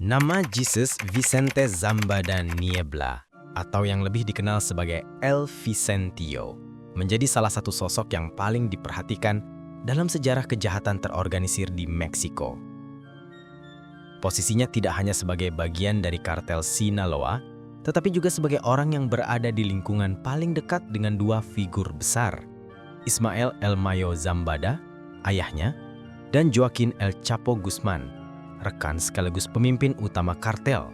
Nama Jesus Vicente Zambada Niebla, atau yang lebih dikenal sebagai El Vicentio, menjadi salah satu sosok yang paling diperhatikan dalam sejarah kejahatan terorganisir di Meksiko. Posisinya tidak hanya sebagai bagian dari kartel Sinaloa, tetapi juga sebagai orang yang berada di lingkungan paling dekat dengan dua figur besar, Ismael El Mayo Zambada, ayahnya, dan Joaquin El Chapo Guzman, rekan sekaligus pemimpin utama kartel.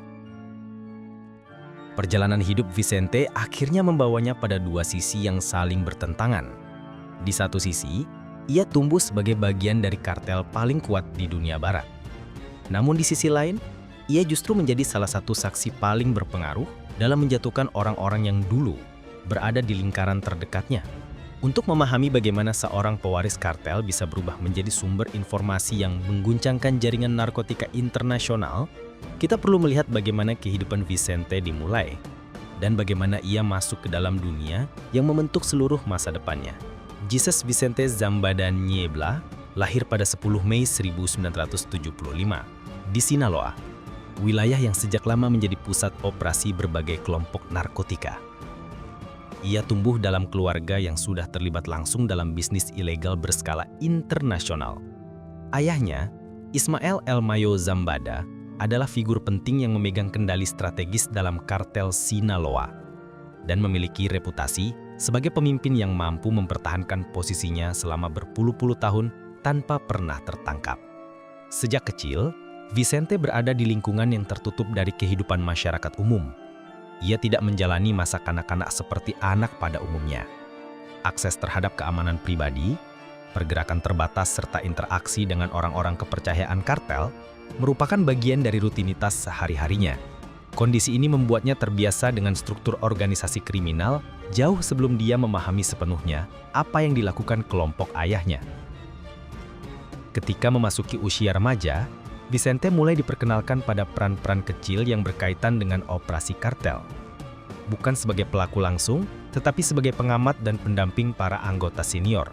Perjalanan hidup Vicente akhirnya membawanya pada dua sisi yang saling bertentangan. Di satu sisi, ia tumbuh sebagai bagian dari kartel paling kuat di dunia barat. Namun di sisi lain, ia justru menjadi salah satu saksi paling berpengaruh dalam menjatuhkan orang-orang yang dulu berada di lingkaran terdekatnya. Untuk memahami bagaimana seorang pewaris kartel bisa berubah menjadi sumber informasi yang mengguncangkan jaringan narkotika internasional, kita perlu melihat bagaimana kehidupan Vicente dimulai dan bagaimana ia masuk ke dalam dunia yang membentuk seluruh masa depannya. Jesus Vicente Zambada Niebla lahir pada 10 Mei 1975 di Sinaloa, wilayah yang sejak lama menjadi pusat operasi berbagai kelompok narkotika. Ia tumbuh dalam keluarga yang sudah terlibat langsung dalam bisnis ilegal berskala internasional. Ayahnya, Ismael El Mayo Zambada, adalah figur penting yang memegang kendali strategis dalam kartel Sinaloa dan memiliki reputasi sebagai pemimpin yang mampu mempertahankan posisinya selama berpuluh-puluh tahun tanpa pernah tertangkap. Sejak kecil, Vicente berada di lingkungan yang tertutup dari kehidupan masyarakat umum. Ia tidak menjalani masa kanak-kanak seperti anak pada umumnya. Akses terhadap keamanan pribadi, pergerakan terbatas serta interaksi dengan orang-orang kepercayaan kartel merupakan bagian dari rutinitas sehari-harinya. Kondisi ini membuatnya terbiasa dengan struktur organisasi kriminal jauh sebelum dia memahami sepenuhnya apa yang dilakukan kelompok ayahnya. Ketika memasuki usia remaja, Vicente mulai diperkenalkan pada peran-peran kecil yang berkaitan dengan operasi kartel. Bukan sebagai pelaku langsung, tetapi sebagai pengamat dan pendamping para anggota senior.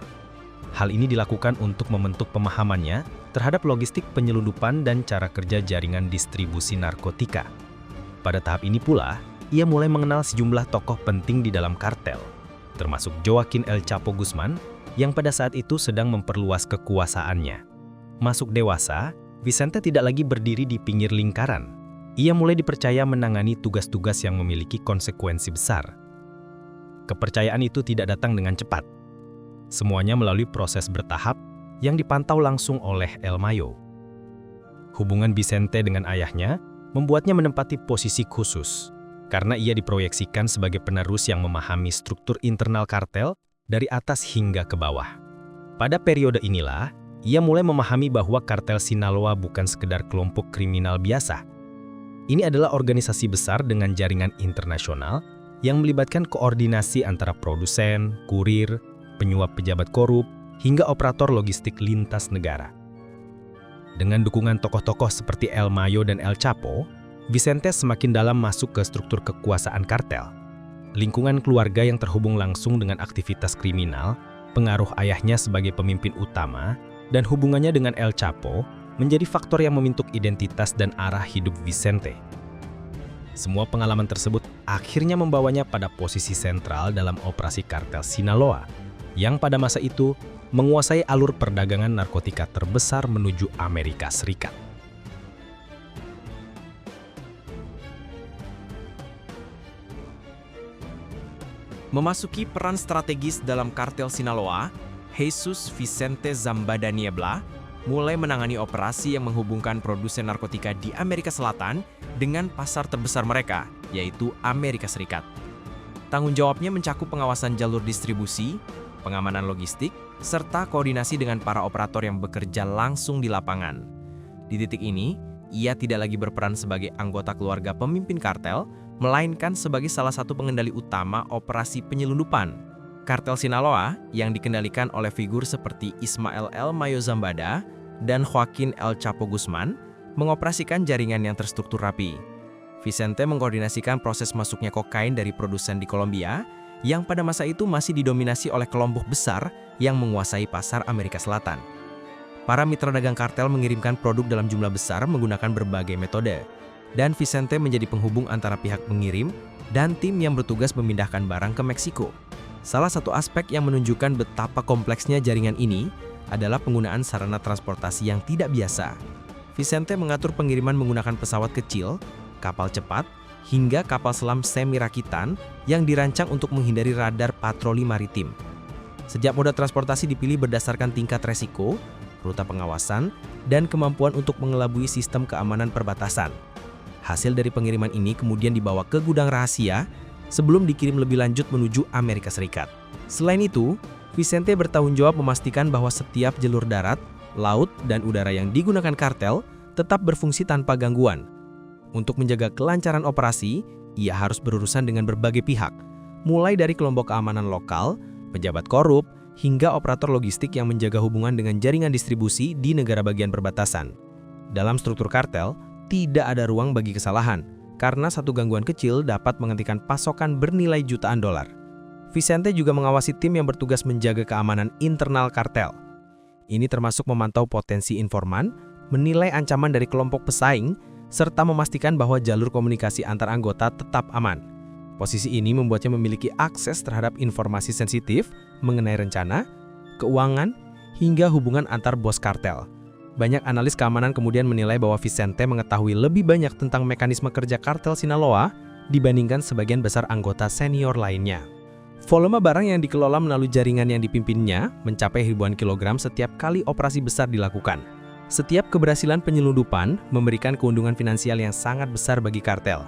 Hal ini dilakukan untuk membentuk pemahamannya terhadap logistik penyelundupan dan cara kerja jaringan distribusi narkotika. Pada tahap ini pula, ia mulai mengenal sejumlah tokoh penting di dalam kartel, termasuk Joaquin El Chapo Guzman, yang pada saat itu sedang memperluas kekuasaannya. Masuk dewasa, Vicente tidak lagi berdiri di pinggir lingkaran. Ia mulai dipercaya menangani tugas-tugas yang memiliki konsekuensi besar. Kepercayaan itu tidak datang dengan cepat. Semuanya melalui proses bertahap yang dipantau langsung oleh El Mayo. Hubungan Vicente dengan ayahnya membuatnya menempati posisi khusus, karena ia diproyeksikan sebagai penerus yang memahami struktur internal kartel dari atas hingga ke bawah. Pada periode inilah, ia mulai memahami bahwa kartel Sinaloa bukan sekedar kelompok kriminal biasa. Ini adalah organisasi besar dengan jaringan internasional yang melibatkan koordinasi antara produsen, kurir, penyuap pejabat korup, hingga operator logistik lintas negara. Dengan dukungan tokoh-tokoh seperti El Mayo dan El Chapo, Vicente semakin dalam masuk ke struktur kekuasaan kartel. Lingkungan keluarga yang terhubung langsung dengan aktivitas kriminal, pengaruh ayahnya sebagai pemimpin utama, dan hubungannya dengan El Chapo menjadi faktor yang membentuk identitas dan arah hidup Vicente. Semua pengalaman tersebut akhirnya membawanya pada posisi sentral dalam operasi kartel Sinaloa, yang pada masa itu menguasai alur perdagangan narkotika terbesar menuju Amerika Serikat. Memasuki peran strategis dalam kartel Sinaloa, Jesus Vicente Zambada Niebla mulai menangani operasi yang menghubungkan produsen narkotika di Amerika Selatan dengan pasar terbesar mereka, yaitu Amerika Serikat. Tanggung jawabnya mencakup pengawasan jalur distribusi, pengamanan logistik, serta koordinasi dengan para operator yang bekerja langsung di lapangan. Di titik ini, ia tidak lagi berperan sebagai anggota keluarga pemimpin kartel, melainkan sebagai salah satu pengendali utama operasi penyelundupan. Kartel Sinaloa yang dikendalikan oleh figur seperti Ismael El Mayo Zambada dan Joaquin El Chapo Guzman mengoperasikan jaringan yang terstruktur rapi. Vicente mengkoordinasikan proses masuknya kokain dari produsen di Kolombia yang pada masa itu masih didominasi oleh kelompok besar yang menguasai pasar Amerika Selatan. Para mitra dagang kartel mengirimkan produk dalam jumlah besar menggunakan berbagai metode, dan Vicente menjadi penghubung antara pihak pengirim dan tim yang bertugas memindahkan barang ke Meksiko. Salah satu aspek yang menunjukkan betapa kompleksnya jaringan ini adalah penggunaan sarana transportasi yang tidak biasa. Vicente mengatur pengiriman menggunakan pesawat kecil, kapal cepat, hingga kapal selam semi-rakitan yang dirancang untuk menghindari radar patroli maritim. Setiap moda transportasi dipilih berdasarkan tingkat resiko, rute pengawasan, dan kemampuan untuk mengelabui sistem keamanan perbatasan. Hasil dari pengiriman ini kemudian dibawa ke gudang rahasia sebelum dikirim lebih lanjut menuju Amerika Serikat. Selain itu, Vicente bertanggung jawab memastikan bahwa setiap jalur darat, laut, dan udara yang digunakan kartel tetap berfungsi tanpa gangguan. Untuk menjaga kelancaran operasi, ia harus berurusan dengan berbagai pihak, mulai dari kelompok keamanan lokal, pejabat korup, hingga operator logistik yang menjaga hubungan dengan jaringan distribusi di negara bagian perbatasan. Dalam struktur kartel, tidak ada ruang bagi kesalahan, karena satu gangguan kecil dapat menghentikan pasokan bernilai jutaan dolar. Vicente juga mengawasi tim yang bertugas menjaga keamanan internal kartel. Ini termasuk memantau potensi informan, menilai ancaman dari kelompok pesaing, serta memastikan bahwa jalur komunikasi antar anggota tetap aman. Posisi ini membuatnya memiliki akses terhadap informasi sensitif mengenai rencana, keuangan, hingga hubungan antar bos kartel. Banyak analis keamanan kemudian menilai bahwa Vicente mengetahui lebih banyak tentang mekanisme kerja kartel Sinaloa dibandingkan sebagian besar anggota senior lainnya. Volume barang yang dikelola melalui jaringan yang dipimpinnya mencapai ribuan kilogram setiap kali operasi besar dilakukan. Setiap keberhasilan penyelundupan memberikan keuntungan finansial yang sangat besar bagi kartel.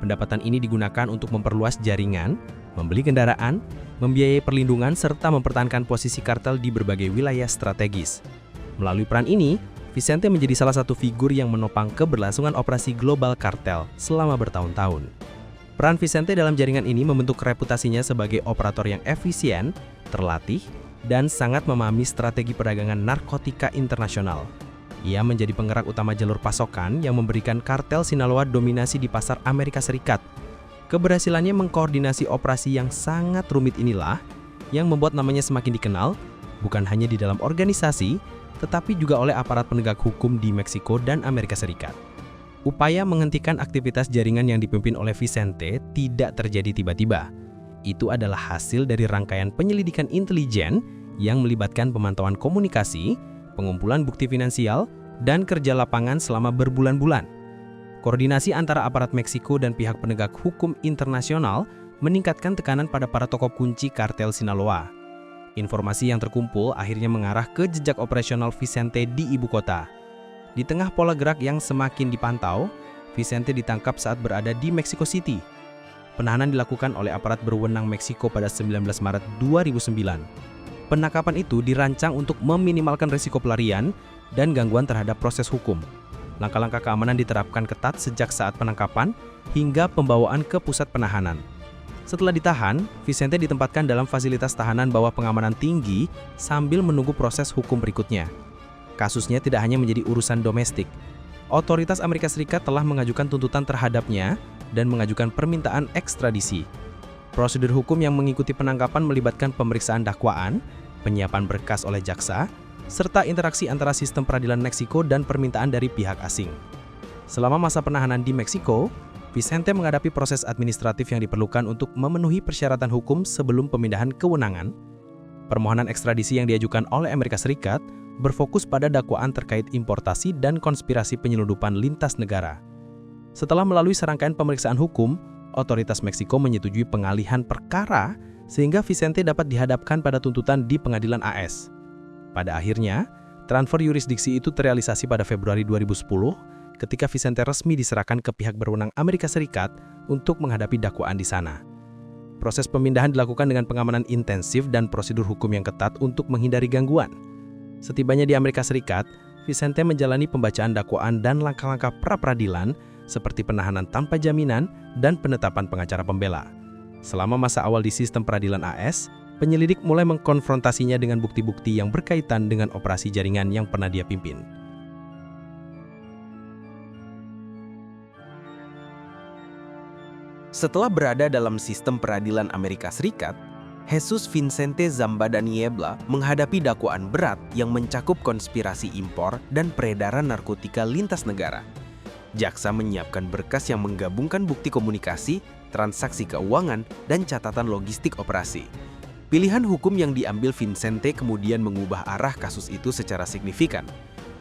Pendapatan ini digunakan untuk memperluas jaringan, membeli kendaraan, membiayai perlindungan, serta mempertahankan posisi kartel di berbagai wilayah strategis. Melalui peran ini, Vicente menjadi salah satu figur yang menopang keberlangsungan operasi global kartel selama bertahun-tahun. Peran Vicente dalam jaringan ini membentuk reputasinya sebagai operator yang efisien, terlatih, dan sangat memahami strategi perdagangan narkotika internasional. Ia menjadi penggerak utama jalur pasokan yang memberikan kartel Sinaloa dominasi di pasar Amerika Serikat. Keberhasilannya mengkoordinasi operasi yang sangat rumit inilah yang membuat namanya semakin dikenal, bukan hanya di dalam organisasi, tetapi juga oleh aparat penegak hukum di Meksiko dan Amerika Serikat. Upaya menghentikan aktivitas jaringan yang dipimpin oleh Vicente tidak terjadi tiba-tiba. Itu adalah hasil dari rangkaian penyelidikan intelijen yang melibatkan pemantauan komunikasi, pengumpulan bukti finansial, dan kerja lapangan selama berbulan-bulan. Koordinasi antara aparat Meksiko dan pihak penegak hukum internasional meningkatkan tekanan pada para tokoh kunci kartel Sinaloa. Informasi yang terkumpul akhirnya mengarah ke jejak operasional Vicente di ibu kota. Di tengah pola gerak yang semakin dipantau, Vicente ditangkap saat berada di Mexico City. Penahanan dilakukan oleh aparat berwenang Meksiko pada 19 Maret 2009. Penangkapan itu dirancang untuk meminimalkan risiko pelarian dan gangguan terhadap proses hukum. Langkah-langkah keamanan diterapkan ketat sejak saat penangkapan hingga pembawaan ke pusat penahanan. Setelah ditahan, Vicente ditempatkan dalam fasilitas tahanan bawah pengamanan tinggi sambil menunggu proses hukum berikutnya. Kasusnya tidak hanya menjadi urusan domestik. Otoritas Amerika Serikat telah mengajukan tuntutan terhadapnya dan mengajukan permintaan ekstradisi. Prosedur hukum yang mengikuti penangkapan melibatkan pemeriksaan dakwaan, penyiapan berkas oleh jaksa, serta interaksi antara sistem peradilan Meksiko dan permintaan dari pihak asing. Selama masa penahanan di Meksiko, Vicente menghadapi proses administratif yang diperlukan untuk memenuhi persyaratan hukum sebelum pemindahan kewenangan. Permohonan ekstradisi yang diajukan oleh Amerika Serikat berfokus pada dakwaan terkait importasi dan konspirasi penyelundupan lintas negara. Setelah melalui serangkaian pemeriksaan hukum, otoritas Meksiko menyetujui pengalihan perkara sehingga Vicente dapat dihadapkan pada tuntutan di pengadilan AS. Pada akhirnya, transfer yurisdiksi itu terrealisasi pada Februari 2010 ketika Vicente resmi diserahkan ke pihak berwenang Amerika Serikat untuk menghadapi dakwaan di sana. Proses pemindahan dilakukan dengan pengamanan intensif dan prosedur hukum yang ketat untuk menghindari gangguan. Setibanya di Amerika Serikat, Vicente menjalani pembacaan dakwaan dan langkah-langkah pra-peradilan seperti penahanan tanpa jaminan dan penetapan pengacara pembela. Selama masa awal di sistem peradilan AS, penyelidik mulai mengkonfrontasinya dengan bukti-bukti yang berkaitan dengan operasi jaringan yang pernah dia pimpin. Setelah berada dalam sistem peradilan Amerika Serikat, Jesus Vicente Zambada Niebla menghadapi dakwaan berat yang mencakup konspirasi impor dan peredaran narkotika lintas negara. jaksa menyiapkan berkas yang menggabungkan bukti komunikasi, transaksi keuangan, dan catatan logistik operasi. Pilihan hukum yang diambil Vincente kemudian mengubah arah kasus itu secara signifikan.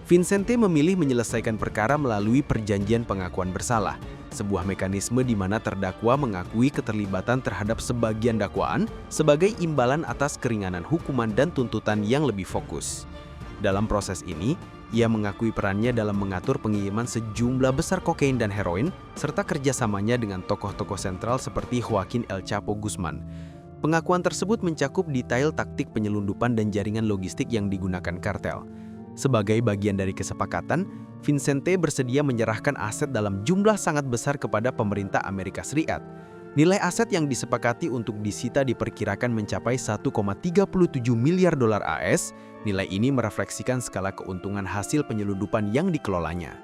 Vincente memilih menyelesaikan perkara melalui perjanjian pengakuan bersalah, sebuah mekanisme di mana terdakwa mengakui keterlibatan terhadap sebagian dakwaan sebagai imbalan atas keringanan hukuman dan tuntutan yang lebih fokus. Dalam proses ini, ia mengakui perannya dalam mengatur pengiriman sejumlah besar kokain dan heroin, serta kerjasamanya dengan tokoh-tokoh sentral seperti Joaquin El Chapo Guzman. Pengakuan tersebut mencakup detail taktik penyelundupan dan jaringan logistik yang digunakan kartel. Sebagai bagian dari kesepakatan, Vincente bersedia menyerahkan aset dalam jumlah sangat besar kepada pemerintah Amerika Serikat. Nilai aset yang disepakati untuk disita diperkirakan mencapai 1,37 miliar dolar AS. Nilai ini merefleksikan skala keuntungan hasil penyelundupan yang dikelolanya.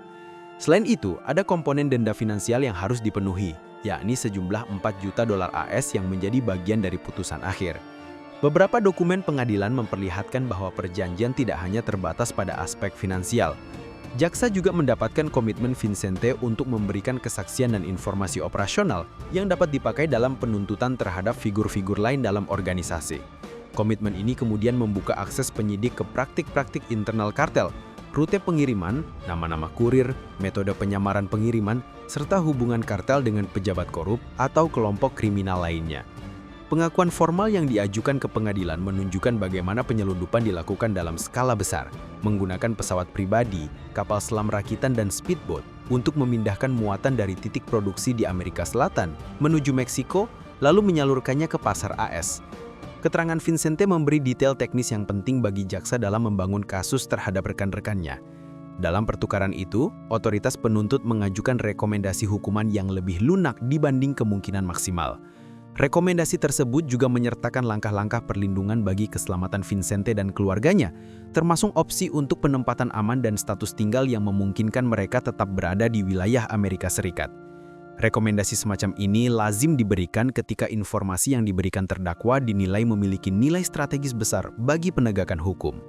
Selain itu, ada komponen denda finansial yang harus dipenuhi, yakni sejumlah 4 juta dolar AS yang menjadi bagian dari putusan akhir. Beberapa dokumen pengadilan memperlihatkan bahwa perjanjian tidak hanya terbatas pada aspek finansial. Jaksa juga mendapatkan komitmen Vincente untuk memberikan kesaksian dan informasi operasional yang dapat dipakai dalam penuntutan terhadap figur-figur lain dalam organisasi. Komitmen ini kemudian membuka akses penyidik ke praktik-praktik internal kartel, rute pengiriman, nama-nama kurir, metode penyamaran pengiriman, serta hubungan kartel dengan pejabat korup atau kelompok kriminal lainnya. Pengakuan formal yang diajukan ke pengadilan menunjukkan bagaimana penyelundupan dilakukan dalam skala besar, menggunakan pesawat pribadi, kapal selam rakitan dan speedboat untuk memindahkan muatan dari titik produksi di Amerika Selatan menuju Meksiko, lalu menyalurkannya ke pasar AS. Keterangan Vincente memberi detail teknis yang penting bagi jaksa dalam membangun kasus terhadap rekan-rekannya. Dalam pertukaran itu, otoritas penuntut mengajukan rekomendasi hukuman yang lebih lunak dibanding kemungkinan maksimal. Rekomendasi tersebut juga menyertakan langkah-langkah perlindungan bagi keselamatan Vincente dan keluarganya, termasuk opsi untuk penempatan aman dan status tinggal yang memungkinkan mereka tetap berada di wilayah Amerika Serikat. Rekomendasi semacam ini lazim diberikan ketika informasi yang diberikan terdakwa dinilai memiliki nilai strategis besar bagi penegakan hukum.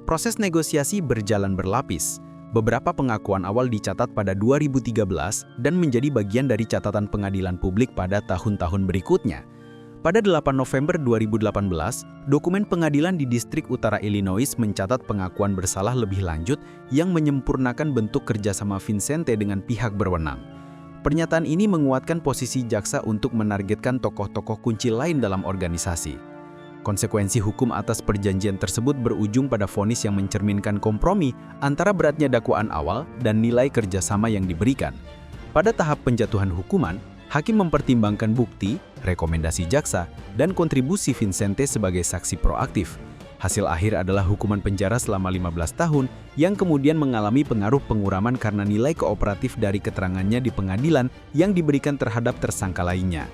Proses negosiasi berjalan berlapis. Beberapa pengakuan awal dicatat pada 2013 dan menjadi bagian dari catatan pengadilan publik pada tahun-tahun berikutnya. Pada 8 November 2018, dokumen pengadilan di Distrik Utara Illinois mencatat pengakuan bersalah lebih lanjut yang menyempurnakan bentuk kerjasama Vincente dengan pihak berwenang. Pernyataan ini menguatkan posisi jaksa untuk menargetkan tokoh-tokoh kunci lain dalam organisasi. Konsekuensi hukum atas perjanjian tersebut berujung pada vonis yang mencerminkan kompromi antara beratnya dakwaan awal dan nilai kerjasama yang diberikan. Pada tahap penjatuhan hukuman, hakim mempertimbangkan bukti, rekomendasi jaksa, dan kontribusi Vincente sebagai saksi proaktif. Hasil akhir adalah hukuman penjara selama 15 tahun yang kemudian mengalami pengaruh penguraman karena nilai kooperatif dari keterangannya di pengadilan yang diberikan terhadap tersangka lainnya.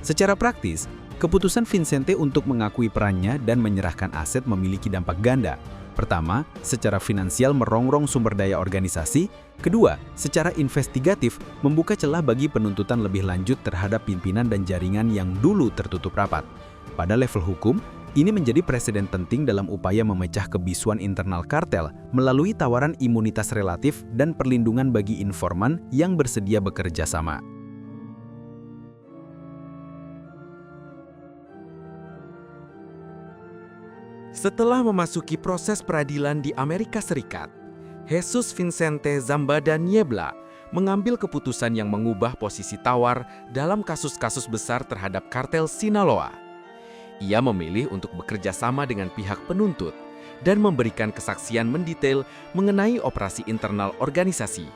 Secara praktis, keputusan Vincente untuk mengakui perannya dan menyerahkan aset memiliki dampak ganda. Pertama, secara finansial merongrong sumber daya organisasi. Kedua, secara investigatif membuka celah bagi penuntutan lebih lanjut terhadap pimpinan dan jaringan yang dulu tertutup rapat. Pada level hukum, ini menjadi preseden penting dalam upaya memecah kebisuan internal kartel melalui tawaran imunitas relatif dan perlindungan bagi informan yang bersedia bekerja sama. Setelah memasuki proses peradilan di Amerika Serikat, Jesus Vincente Zambada Niebla mengambil keputusan yang mengubah posisi tawar dalam kasus-kasus besar terhadap kartel Sinaloa. Ia memilih untuk bekerja sama dengan pihak penuntut dan memberikan kesaksian mendetail mengenai operasi internal organisasi.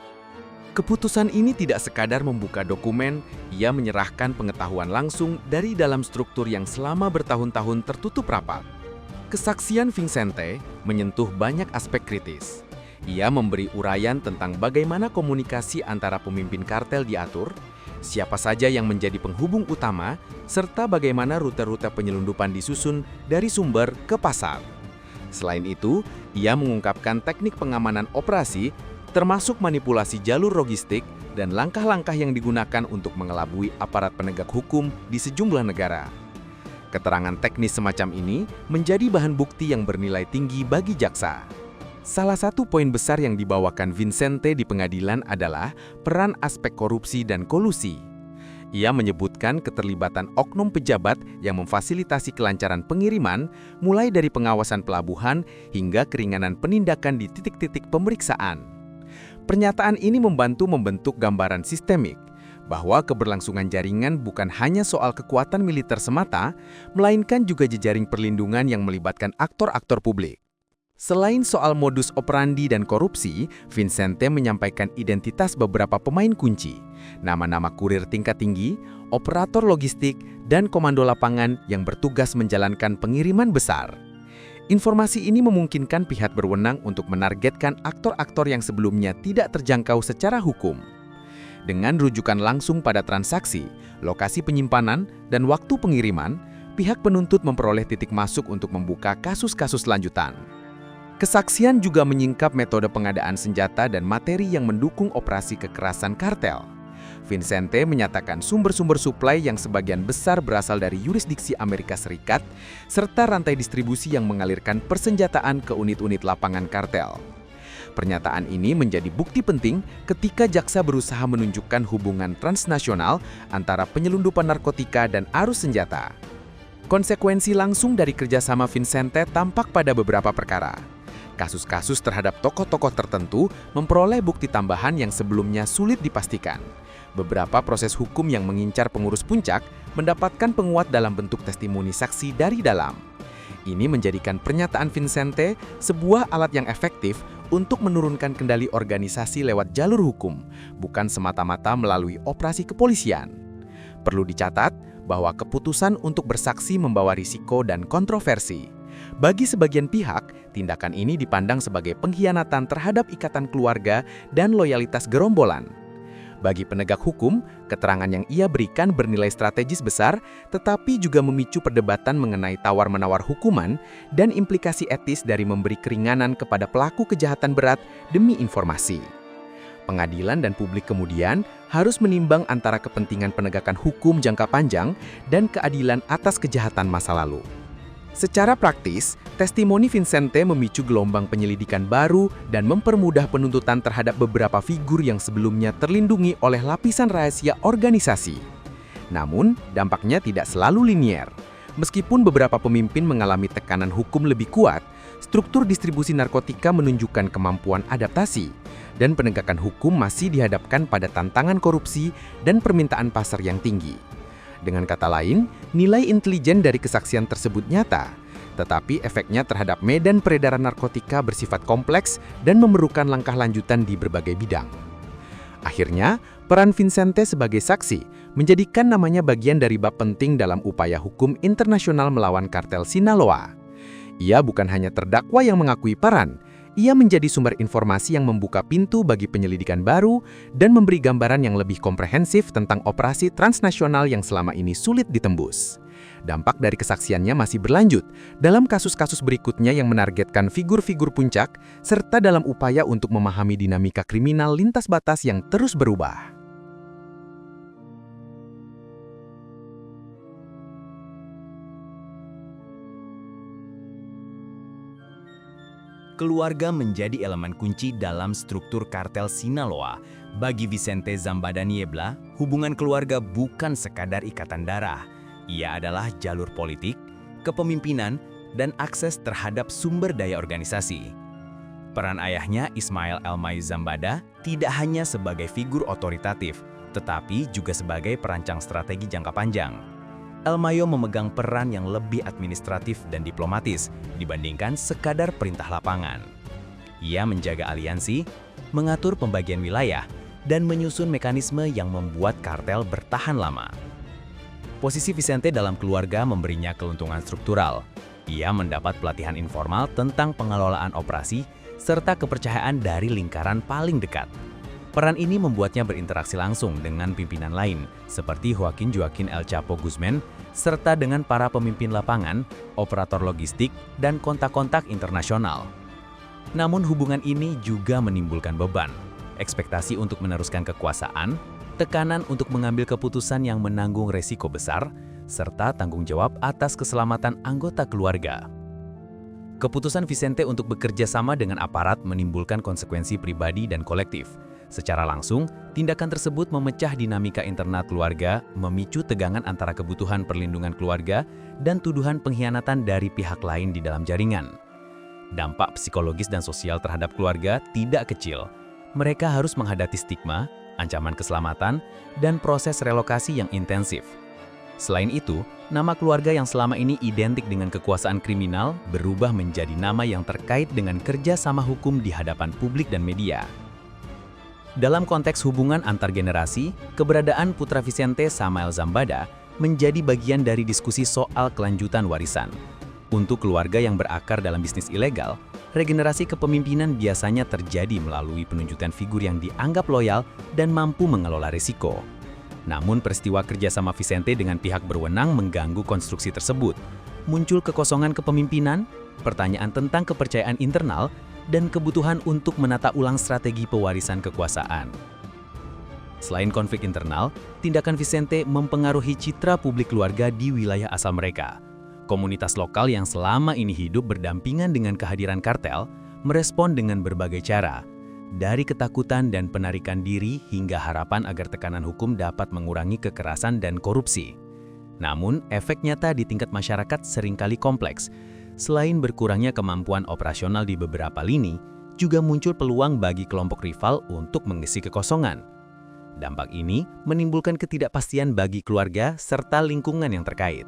Keputusan ini tidak sekadar membuka dokumen, ia menyerahkan pengetahuan langsung dari dalam struktur yang selama bertahun-tahun tertutup rapat. Kesaksian Vincente menyentuh banyak aspek kritis. Ia memberi uraian tentang bagaimana komunikasi antara pemimpin kartel diatur, siapa saja yang menjadi penghubung utama, serta bagaimana rute-rute penyelundupan disusun dari sumber ke pasar. Selain itu, ia mengungkapkan teknik pengamanan operasi, termasuk manipulasi jalur logistik dan langkah-langkah yang digunakan untuk mengelabui aparat penegak hukum di sejumlah negara. Keterangan teknis semacam ini menjadi bahan bukti yang bernilai tinggi bagi jaksa. Salah satu poin besar yang dibawakan Vicente di pengadilan adalah peran aspek korupsi dan kolusi. Ia menyebutkan keterlibatan oknum pejabat yang memfasilitasi kelancaran pengiriman, mulai dari pengawasan pelabuhan hingga keringanan penindakan di titik-titik pemeriksaan. Pernyataan ini membantu membentuk gambaran sistemik, bahwa keberlangsungan jaringan bukan hanya soal kekuatan militer semata, melainkan juga jejaring perlindungan yang melibatkan aktor-aktor publik. Selain soal modus operandi dan korupsi, Vicente menyampaikan identitas beberapa pemain kunci, nama-nama kurir tingkat tinggi, operator logistik, dan komando lapangan yang bertugas menjalankan pengiriman besar. Informasi ini memungkinkan pihak berwenang untuk menargetkan aktor-aktor yang sebelumnya tidak terjangkau secara hukum. Dengan rujukan langsung pada transaksi, lokasi penyimpanan, dan waktu pengiriman, pihak penuntut memperoleh titik masuk untuk membuka kasus-kasus lanjutan. Kesaksian juga menyingkap metode pengadaan senjata dan materi yang mendukung operasi kekerasan kartel. Vicente menyatakan sumber-sumber suplai yang sebagian besar berasal dari yurisdiksi Amerika Serikat, serta rantai distribusi yang mengalirkan persenjataan ke unit-unit lapangan kartel. Pernyataan ini menjadi bukti penting ketika jaksa berusaha menunjukkan hubungan transnasional antara penyelundupan narkotika dan arus senjata. Konsekuensi langsung dari kerjasama Vicente tampak pada beberapa perkara. Kasus-kasus terhadap tokoh-tokoh tertentu memperoleh bukti tambahan yang sebelumnya sulit dipastikan. Beberapa proses hukum yang mengincar pengurus puncak mendapatkan penguat dalam bentuk testimoni saksi dari dalam. Ini menjadikan pernyataan Vicente sebuah alat yang efektif untuk menurunkan kendali organisasi lewat jalur hukum, bukan semata-mata melalui operasi kepolisian. Perlu dicatat bahwa keputusan untuk bersaksi membawa risiko dan kontroversi. Bagi sebagian pihak, tindakan ini dipandang sebagai pengkhianatan terhadap ikatan keluarga dan loyalitas gerombolan. Bagi penegak hukum, keterangan yang ia berikan bernilai strategis besar, tetapi juga memicu perdebatan mengenai tawar-menawar hukuman dan implikasi etis dari memberi keringanan kepada pelaku kejahatan berat demi informasi. Pengadilan dan publik kemudian harus menimbang antara kepentingan penegakan hukum jangka panjang dan keadilan atas kejahatan masa lalu. Secara praktis, testimoni Vicente memicu gelombang penyelidikan baru dan mempermudah penuntutan terhadap beberapa figur yang sebelumnya terlindungi oleh lapisan rahasia organisasi. Namun, dampaknya tidak selalu linier. Meskipun beberapa pemimpin mengalami tekanan hukum lebih kuat, struktur distribusi narkotika menunjukkan kemampuan adaptasi, dan penegakan hukum masih dihadapkan pada tantangan korupsi dan permintaan pasar yang tinggi. Dengan kata lain, nilai intelijen dari kesaksian tersebut nyata, tetapi efeknya terhadap medan peredaran narkotika bersifat kompleks dan memerlukan langkah lanjutan di berbagai bidang. Akhirnya, peran Vicente sebagai saksi menjadikan namanya bagian dari bab penting dalam upaya hukum internasional melawan kartel Sinaloa. Ia bukan hanya terdakwa yang mengakui peran, ia menjadi sumber informasi yang membuka pintu bagi penyelidikan baru dan memberi gambaran yang lebih komprehensif tentang operasi transnasional yang selama ini sulit ditembus. Dampak dari kesaksiannya masih berlanjut dalam kasus-kasus berikutnya yang menargetkan figur-figur puncak, serta dalam upaya untuk memahami dinamika kriminal lintas batas yang terus berubah. Keluarga menjadi elemen kunci dalam struktur kartel Sinaloa. Bagi Vicente Zambada Niebla, hubungan keluarga bukan sekadar ikatan darah. Ia adalah jalur politik, kepemimpinan, dan akses terhadap sumber daya organisasi. Peran ayahnya, Ismael Elmayu Zambada, tidak hanya sebagai figur otoritatif, tetapi juga sebagai perancang strategi jangka panjang. Elmayo memegang peran yang lebih administratif dan diplomatis dibandingkan sekadar perintah lapangan. Ia menjaga aliansi, mengatur pembagian wilayah, dan menyusun mekanisme yang membuat kartel bertahan lama. Posisi Vicente dalam keluarga memberinya keuntungan struktural. Ia mendapat pelatihan informal tentang pengelolaan operasi serta kepercayaan dari lingkaran paling dekat. Peran ini membuatnya berinteraksi langsung dengan pimpinan lain, seperti Joaquin El Chapo Guzman, serta dengan para pemimpin lapangan, operator logistik, dan kontak-kontak internasional. Namun hubungan ini juga menimbulkan beban, ekspektasi untuk meneruskan kekuasaan, tekanan untuk mengambil keputusan yang menanggung resiko besar, serta tanggung jawab atas keselamatan anggota keluarga. Keputusan Vicente untuk bekerja sama dengan aparat menimbulkan konsekuensi pribadi dan kolektif. Secara langsung, tindakan tersebut memecah dinamika internal keluarga, memicu tegangan antara kebutuhan perlindungan keluarga dan tuduhan pengkhianatan dari pihak lain di dalam jaringan. Dampak psikologis dan sosial terhadap keluarga tidak kecil. Mereka harus menghadapi stigma, ancaman keselamatan, dan proses relokasi yang intensif. Selain itu, nama keluarga yang selama ini identik dengan kekuasaan kriminal berubah menjadi nama yang terkait dengan kerja sama hukum di hadapan publik dan media. Dalam konteks hubungan antar generasi, keberadaan putra Vicente, Samael Zambada, menjadi bagian dari diskusi soal kelanjutan warisan. Untuk keluarga yang berakar dalam bisnis ilegal, regenerasi kepemimpinan biasanya terjadi melalui penunjukan figur yang dianggap loyal dan mampu mengelola risiko. Namun peristiwa kerjasama Vicente dengan pihak berwenang mengganggu konstruksi tersebut. Muncul kekosongan kepemimpinan, pertanyaan tentang kepercayaan internal, dan kebutuhan untuk menata ulang strategi pewarisan kekuasaan. Selain konflik internal, tindakan Vicente mempengaruhi citra publik keluarga di wilayah asal mereka. Komunitas lokal yang selama ini hidup berdampingan dengan kehadiran kartel merespon dengan berbagai cara, dari ketakutan dan penarikan diri hingga harapan agar tekanan hukum dapat mengurangi kekerasan dan korupsi. Namun, efek nyata di tingkat masyarakat seringkali kompleks. Selain berkurangnya kemampuan operasional di beberapa lini, juga muncul peluang bagi kelompok rival untuk mengisi kekosongan. Dampak ini menimbulkan ketidakpastian bagi keluarga serta lingkungan yang terkait.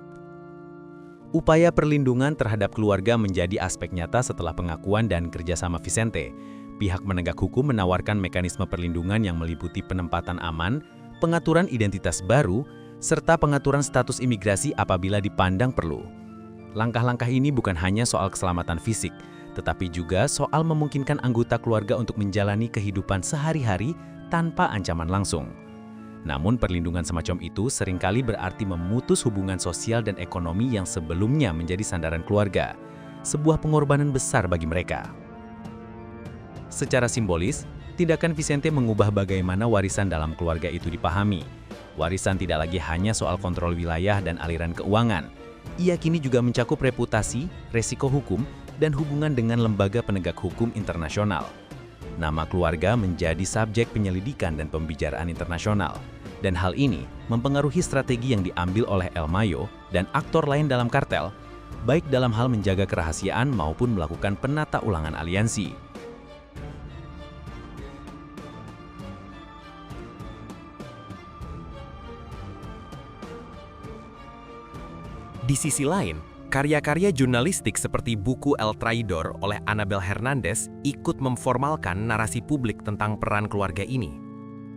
Upaya perlindungan terhadap keluarga menjadi aspek nyata setelah pengakuan dan kerjasama Vicente. Pihak penegak hukum menawarkan mekanisme perlindungan yang meliputi penempatan aman, pengaturan identitas baru, serta pengaturan status imigrasi apabila dipandang perlu. Langkah-langkah ini bukan hanya soal keselamatan fisik, tetapi juga soal memungkinkan anggota keluarga untuk menjalani kehidupan sehari-hari tanpa ancaman langsung. Namun perlindungan semacam itu seringkali berarti memutus hubungan sosial dan ekonomi yang sebelumnya menjadi sandaran keluarga, sebuah pengorbanan besar bagi mereka. Secara simbolis, tindakan Vicente mengubah bagaimana warisan dalam keluarga itu dipahami. Warisan tidak lagi hanya soal kontrol wilayah dan aliran keuangan. Ia kini juga mencakup reputasi, resiko hukum, dan hubungan dengan lembaga penegak hukum internasional. Nama keluarga menjadi subjek penyelidikan dan pembicaraan internasional. Dan hal ini mempengaruhi strategi yang diambil oleh El Mayo dan aktor lain dalam kartel, baik dalam hal menjaga kerahasiaan maupun melakukan penata ulangan aliansi. Di sisi lain, karya-karya jurnalistik seperti buku El Traidor oleh Anabel Hernandez ikut memformalkan narasi publik tentang peran keluarga ini.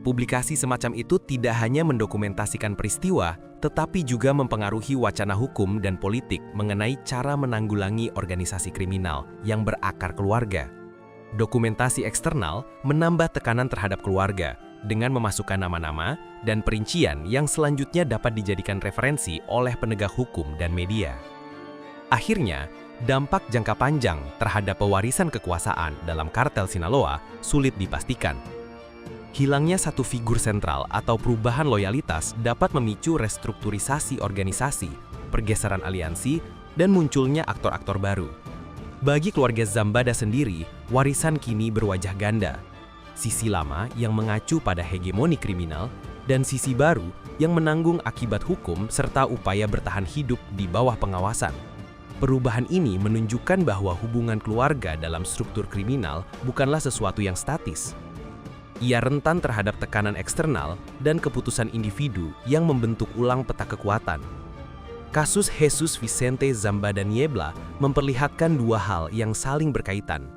Publikasi semacam itu tidak hanya mendokumentasikan peristiwa, tetapi juga mempengaruhi wacana hukum dan politik mengenai cara menanggulangi organisasi kriminal yang berakar keluarga. Dokumentasi eksternal menambah tekanan terhadap keluarga, dengan memasukkan nama-nama dan perincian yang selanjutnya dapat dijadikan referensi oleh penegak hukum dan media. Akhirnya, dampak jangka panjang terhadap pewarisan kekuasaan dalam kartel Sinaloa sulit dipastikan. Hilangnya satu figur sentral atau perubahan loyalitas dapat memicu restrukturisasi organisasi, pergeseran aliansi, dan munculnya aktor-aktor baru. Bagi keluarga Zambada sendiri, warisan kini berwajah ganda. Sisi lama yang mengacu pada hegemoni kriminal, dan sisi baru yang menanggung akibat hukum serta upaya bertahan hidup di bawah pengawasan. Perubahan ini menunjukkan bahwa hubungan keluarga dalam struktur kriminal bukanlah sesuatu yang statis. Ia rentan terhadap tekanan eksternal dan keputusan individu yang membentuk ulang peta kekuatan. Kasus Jesus Vicente Zambada Niebla memperlihatkan dua hal yang saling berkaitan: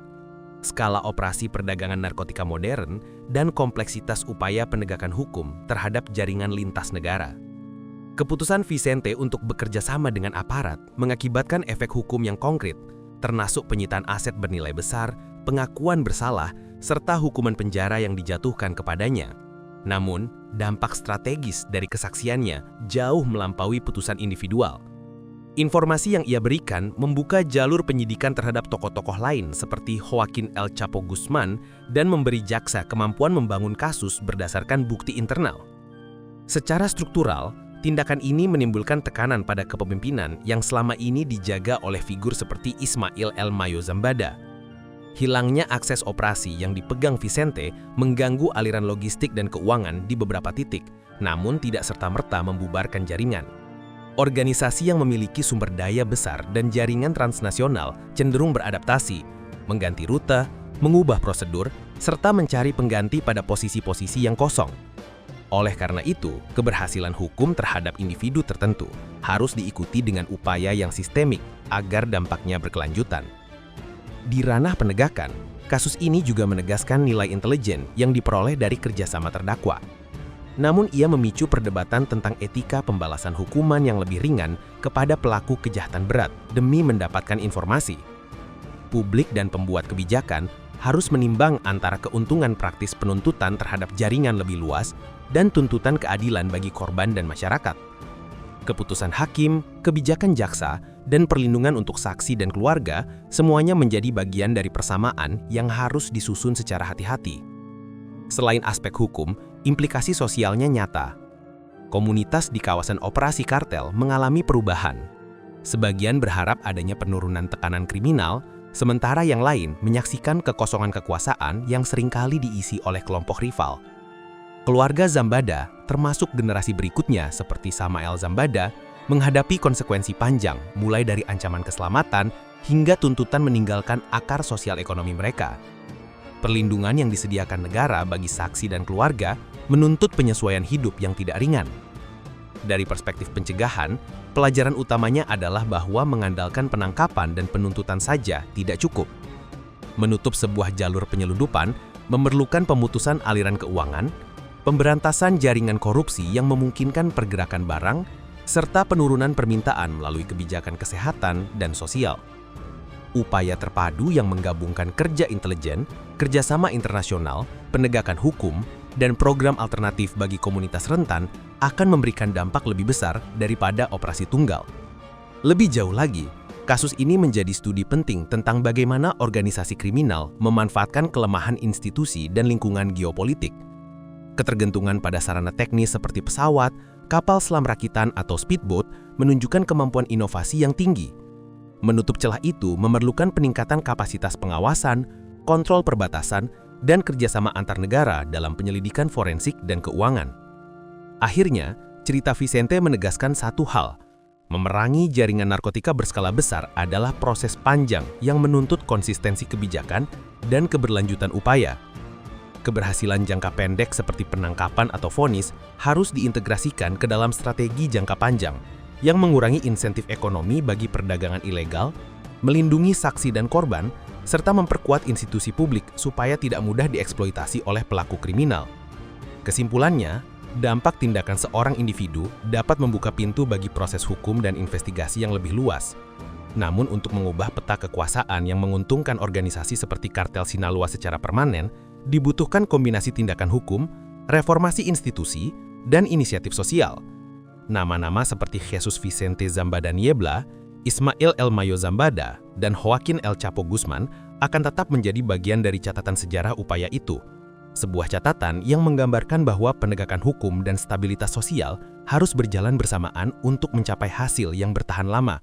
skala operasi perdagangan narkotika modern, dan kompleksitas upaya penegakan hukum terhadap jaringan lintas negara. Keputusan Vicente untuk bekerja sama dengan aparat mengakibatkan efek hukum yang konkret, termasuk penyitaan aset bernilai besar, pengakuan bersalah, serta hukuman penjara yang dijatuhkan kepadanya. Namun, dampak strategis dari kesaksiannya jauh melampaui putusan individual. Informasi yang ia berikan membuka jalur penyidikan terhadap tokoh-tokoh lain seperti Joaquin El Chapo Guzman dan memberi jaksa kemampuan membangun kasus berdasarkan bukti internal. Secara struktural, Tindakan ini menimbulkan tekanan pada kepemimpinan yang selama ini dijaga oleh figur seperti Ismail El Mayo Zambada. Hilangnya akses operasi yang dipegang Vicente mengganggu aliran logistik dan keuangan di beberapa titik, namun tidak serta-merta membubarkan jaringan. Organisasi yang memiliki sumber daya besar dan jaringan transnasional cenderung beradaptasi, mengganti rute, mengubah prosedur, serta mencari pengganti pada posisi-posisi yang kosong. Oleh karena itu, keberhasilan hukum terhadap individu tertentu harus diikuti dengan upaya yang sistemik agar dampaknya berkelanjutan. Di ranah penegakan, kasus ini juga menegaskan nilai intelijen yang diperoleh dari kerjasama terdakwa. Namun ia memicu perdebatan tentang etika pembalasan hukuman yang lebih ringan kepada pelaku kejahatan berat demi mendapatkan informasi. Publik dan pembuat kebijakan harus menimbang antara keuntungan praktis penuntutan terhadap jaringan lebih luas dan tuntutan keadilan bagi korban dan masyarakat. Keputusan hakim, kebijakan jaksa, dan perlindungan untuk saksi dan keluarga semuanya menjadi bagian dari persamaan yang harus disusun secara hati-hati. Selain aspek hukum, implikasi sosialnya nyata. Komunitas di kawasan operasi kartel mengalami perubahan. Sebagian berharap adanya penurunan tekanan kriminal, sementara yang lain menyaksikan kekosongan kekuasaan yang seringkali diisi oleh kelompok rival. Keluarga Zambada, termasuk generasi berikutnya seperti Samael Zambada, menghadapi konsekuensi panjang mulai dari ancaman keselamatan hingga tuntutan meninggalkan akar sosial ekonomi mereka. Perlindungan yang disediakan negara bagi saksi dan keluarga menuntut penyesuaian hidup yang tidak ringan. Dari perspektif pencegahan, pelajaran utamanya adalah bahwa mengandalkan penangkapan dan penuntutan saja tidak cukup. Menutup sebuah jalur penyeludupan memerlukan pemutusan aliran keuangan, pemberantasan jaringan korupsi yang memungkinkan pergerakan barang, serta penurunan permintaan melalui kebijakan kesehatan dan sosial. Upaya terpadu yang menggabungkan kerja intelijen, kerjasama internasional, penegakan hukum, dan program alternatif bagi komunitas rentan akan memberikan dampak lebih besar daripada operasi tunggal. Lebih jauh lagi, kasus ini menjadi studi penting tentang bagaimana organisasi kriminal memanfaatkan kelemahan institusi dan lingkungan geopolitik. Ketergantungan pada sarana teknis seperti pesawat, kapal selam rakitan atau speedboat menunjukkan kemampuan inovasi yang tinggi. Menutup celah itu memerlukan peningkatan kapasitas pengawasan, kontrol perbatasan, dan kerjasama antar negara dalam penyelidikan forensik dan keuangan. Akhirnya, cerita Vicente menegaskan satu hal. Memerangi jaringan narkotika berskala besar adalah proses panjang yang menuntut konsistensi kebijakan dan keberlanjutan upaya. Keberhasilan jangka pendek seperti penangkapan atau vonis harus diintegrasikan ke dalam strategi jangka panjang yang mengurangi insentif ekonomi bagi perdagangan ilegal, melindungi saksi dan korban, serta memperkuat institusi publik supaya tidak mudah dieksploitasi oleh pelaku kriminal. Kesimpulannya, dampak tindakan seorang individu dapat membuka pintu bagi proses hukum dan investigasi yang lebih luas. Namun untuk mengubah peta kekuasaan yang menguntungkan organisasi seperti kartel Sinaloa secara permanen, dibutuhkan kombinasi tindakan hukum, reformasi institusi, dan inisiatif sosial. Nama-nama seperti Jesus Vicente Zambada Niebla, Ismail El Mayo Zambada, dan Joaquin El Chapo Guzman akan tetap menjadi bagian dari catatan sejarah upaya itu. Sebuah catatan yang menggambarkan bahwa penegakan hukum dan stabilitas sosial harus berjalan bersamaan untuk mencapai hasil yang bertahan lama